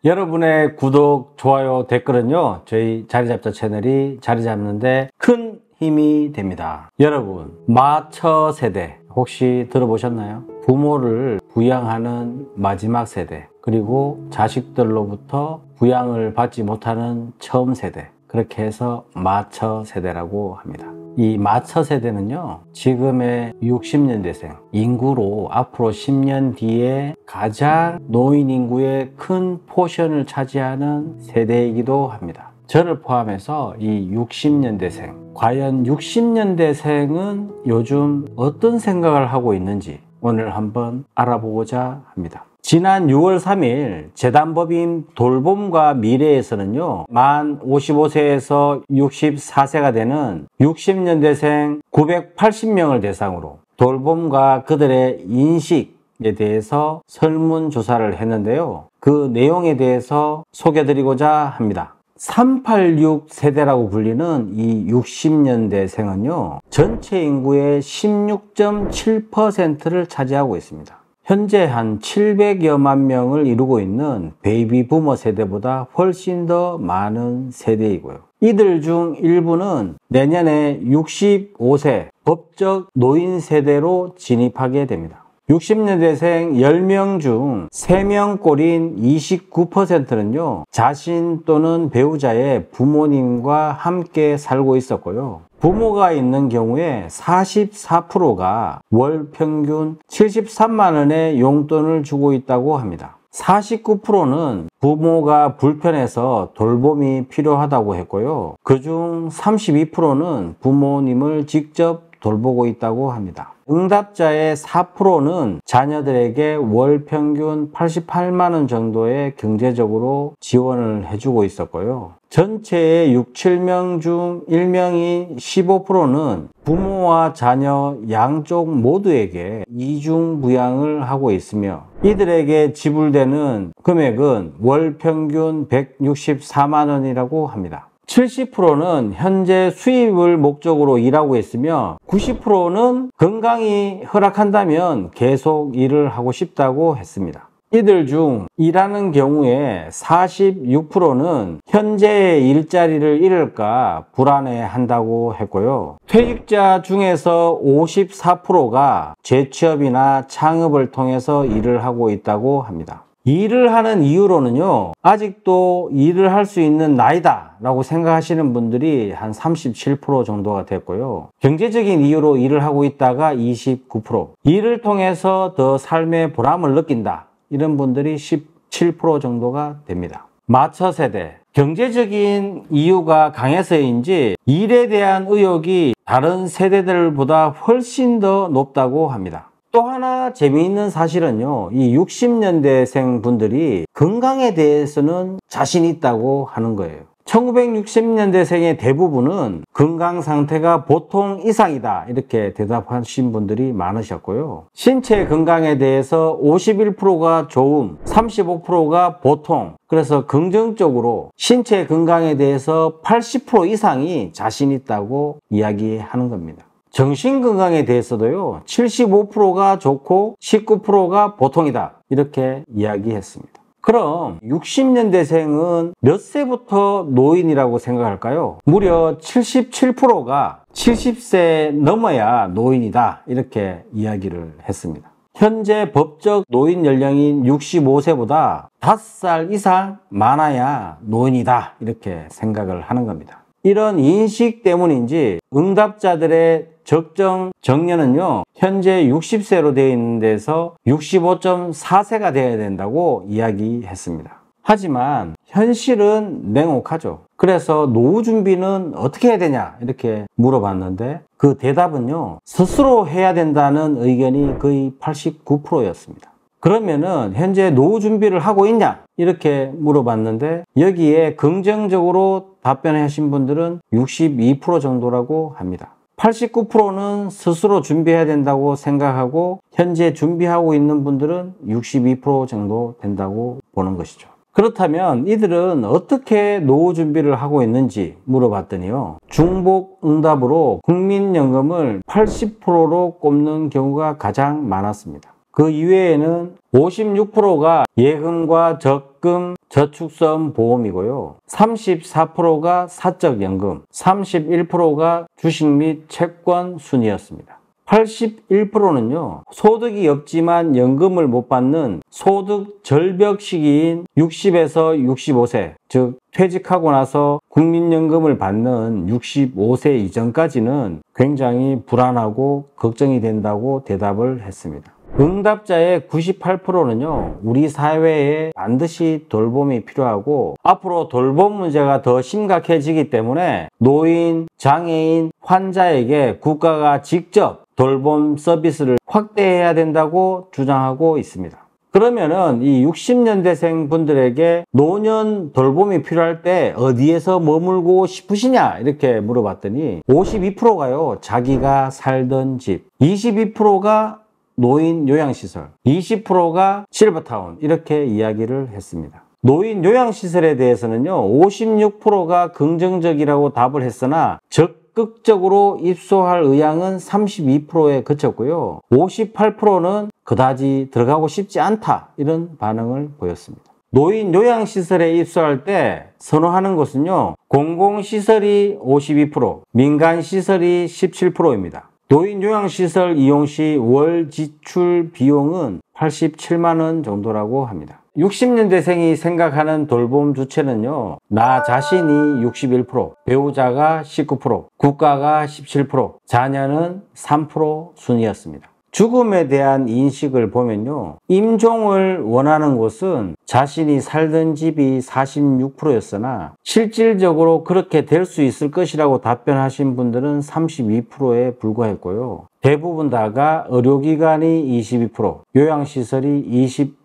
여러분의 구독, 좋아요, 댓글은요, 저희 자리잡자 채널이 자리 잡는데 큰 힘이 됩니다. 여러분, 마처 세대 혹시 들어보셨나요? 부모를 부양하는 마지막 세대, 그리고 자식들로부터 부양을 받지 못하는 처음 세대, 그렇게 해서 마처 세대라고 합니다. 이 마처 세대는요, 지금의 60년대생 인구로 앞으로 10년 뒤에 가장 노인 인구의 큰 포션을 차지하는 세대이기도 합니다. 저를 포함해서 이 60년대생, 과연 60년대생은 요즘 어떤 생각을 하고 있는지 오늘 한번 알아보고자 합니다. 지난 6월 3일 재단법인 돌봄과 미래에서는요, 만 55세에서 64세가 되는 60년대생 980명을 대상으로 돌봄과 그들의 인식에 대해서 설문조사를 했는데요. 그 내용에 대해서 소개드리고자 합니다. 386 세대라고 불리는 이 60년대생은요, 전체 인구의 16.7%를 차지하고 있습니다. 현재 한 700여만 명을 이루고 있는 베이비 부머 세대보다 훨씬 더 많은 세대이고요. 이들 중 일부는 내년에 65세 법적 노인 세대로 진입하게 됩니다. 60년대생 10명 중 3명 꼴인 29%는요, 자신 또는 배우자의 부모님과 함께 살고 있었고요. 부모가 있는 경우에 44%가 월 평균 73만 원의 용돈을 주고 있다고 합니다. 49%는 부모가 불편해서 돌봄이 필요하다고 했고요. 그중 32%는 부모님을 직접 돌보고 있다고 합니다. 응답자의 4%는 자녀들에게 월 평균 88만 원 정도의 경제적으로 지원을 해주고 있었고요. 전체의 6, 7명 중 1명인 15%는 부모와 자녀 양쪽 모두에게 이중 부양을 하고 있으며, 이들에게 지불되는 금액은 월 평균 164만 원이라고 합니다. 70%는 현재 수입을 목적으로 일하고 있으며 90%는 건강이 허락한다면 계속 일을 하고 싶다고 했습니다. 이들 중 일하는 경우에 46%는 현재의 일자리를 잃을까 불안해한다고 했고요. 퇴직자 중에서 54%가 재취업이나 창업을 통해서 일을 하고 있다고 합니다. 일을 하는 이유로는요, 아직도 일을 할 수 있는 나이다 라고 생각하시는 분들이 한 37% 정도가 됐고요. 경제적인 이유로 일을 하고 있다가 29%, 일을 통해서 더 삶의 보람을 느낀다, 이런 분들이 17% 정도가 됩니다. 마처 세대, 경제적인 이유가 강해서인지 일에 대한 의욕이 다른 세대들보다 훨씬 더 높다고 합니다. 또 하나 재미있는 사실은요, 이 60년대생 분들이 건강에 대해서는 자신 있다고 하는 거예요. 1960년대생의 대부분은 건강 상태가 보통 이상이다, 이렇게 대답하신 분들이 많으셨고요. 신체 건강에 대해서 51%가 좋음, 35%가 보통, 그래서 긍정적으로 신체 건강에 대해서 80% 이상이 자신 있다고 이야기하는 겁니다. 정신건강에 대해서도요, 75%가 좋고 19%가 보통이다, 이렇게 이야기했습니다. 그럼 60년대생은 몇 세부터 노인이라고 생각할까요? 무려 77%가 70세 넘어야 노인이다, 이렇게 이야기를 했습니다. 현재 법적 노인 연령인 65세보다 5살 이상 많아야 노인이다, 이렇게 생각을 하는 겁니다. 이런 인식 때문인지 응답자들의 적정 정년은요, 현재 60세로 되어 있는 데서 65.4세가 되어야 된다고 이야기했습니다. 하지만 현실은 냉혹하죠. 그래서 노후 준비는 어떻게 해야 되냐, 이렇게 물어봤는데 그 대답은요, 스스로 해야 된다는 의견이 거의 89%였습니다. 그러면은 현재 노후 준비를 하고 있냐, 이렇게 물어봤는데 여기에 긍정적으로 답변하신 분들은 62% 정도라고 합니다. 89%는 스스로 준비해야 된다고 생각하고 현재 준비하고 있는 분들은 62% 정도 된다고 보는 것이죠. 그렇다면 이들은 어떻게 노후 준비를 하고 있는지 물어봤더니요, 중복 응답으로 국민연금을 80%로 꼽는 경우가 가장 많았습니다. 그 이외에는 56%가 예금과 적금, 저축성 보험이고요. 34%가 사적연금, 31%가 주식 및 채권 순이었습니다. 81%는요, 소득이 없지만 연금을 못 받는 소득 절벽 시기인 60에서 65세, 즉 퇴직하고 나서 국민연금을 받는 65세 이전까지는 굉장히 불안하고 걱정이 된다고 대답을 했습니다. 응답자의 98%는요, 우리 사회에 반드시 돌봄이 필요하고 앞으로 돌봄 문제가 더 심각해지기 때문에 노인, 장애인, 환자에게 국가가 직접 돌봄 서비스를 확대해야 된다고 주장하고 있습니다. 그러면은 이 60년대생 분들에게 노년 돌봄이 필요할 때 어디에서 머물고 싶으시냐 이렇게 물어봤더니 52%가요 자기가 살던 집, 22%가 노인 요양시설, 20%가 실버타운 이렇게 이야기를 했습니다. 노인 요양시설에 대해서는요 56%가 긍정적이라고 답을 했으나 적극적으로 입소할 의향은 32%에 그쳤고요. 58%는 그다지 들어가고 싶지 않다 이런 반응을 보였습니다. 노인 요양시설에 입소할 때 선호하는 것은요. 공공시설이 52%, 민간시설이 17%입니다. 노인 요양시설 이용 시 월 지출 비용은 87만 원 정도라고 합니다. 60년대생이 생각하는 돌봄 주체는요. 나 자신이 61%, 배우자가 19%, 국가가 17%, 자녀는 3% 순이었습니다. 죽음에 대한 인식을 보면요. 임종을 원하는 곳은 자신이 살던 집이 46%였으나 실질적으로 그렇게 될 수 있을 것이라고 답변하신 분들은 32%에 불과했고요. 대부분 다가 의료기관이 22%, 요양시설이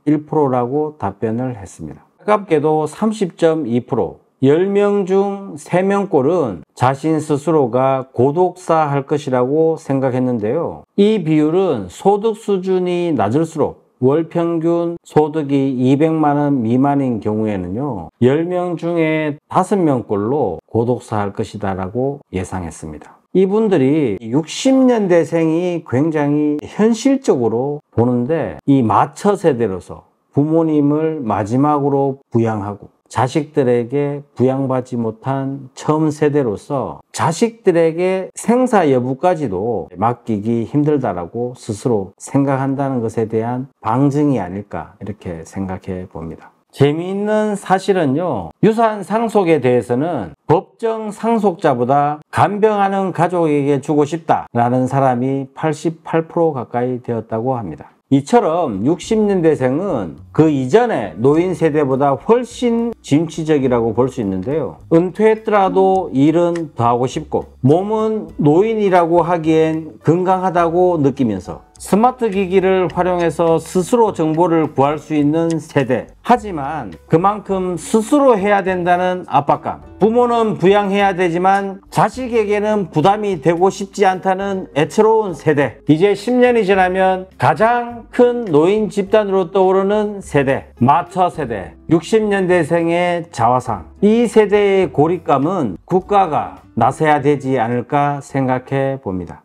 21%라고 답변을 했습니다. 가깝게도 30.2%, 10명 중 3명꼴은 자신 스스로가 고독사 할 것이라고 생각했는데요. 이 비율은 소득 수준이 낮을수록 월 평균 소득이 200만 원 미만인 경우에는요. 10명 중에 5명꼴로 고독사 할 것이다 라고 예상했습니다. 이분들이 60년대생이 굉장히 현실적으로 보는데 이 마처 세대로서 부모님을 마지막으로 부양하고 자식들에게 부양받지 못한 처음 세대로서 자식들에게 생사 여부까지도 맡기기 힘들다라고 스스로 생각한다는 것에 대한 방증이 아닐까 이렇게 생각해 봅니다. 재미있는 사실은요. 유산 상속에 대해서는 법정 상속자보다 간병하는 가족에게 주고 싶다라는 사람이 88% 가까이 되었다고 합니다. 이처럼 60년대생은 그 이전의 노인 세대보다 훨씬 진취적이라고 볼 수 있는데요. 은퇴했더라도 일은 더 하고 싶고 몸은 노인이라고 하기엔 건강하다고 느끼면서 스마트 기기를 활용해서 스스로 정보를 구할 수 있는 세대. 하지만 그만큼 스스로 해야 된다는 압박감. 부모는 부양해야 되지만 자식에게는 부담이 되고 싶지 않다는 애처로운 세대. 이제 10년이 지나면 가장 큰 노인 집단으로 떠오르는 세대. 마처 세대. 60년대생의 자화상. 이 세대의 고립감은 국가가 나서야 되지 않을까 생각해 봅니다.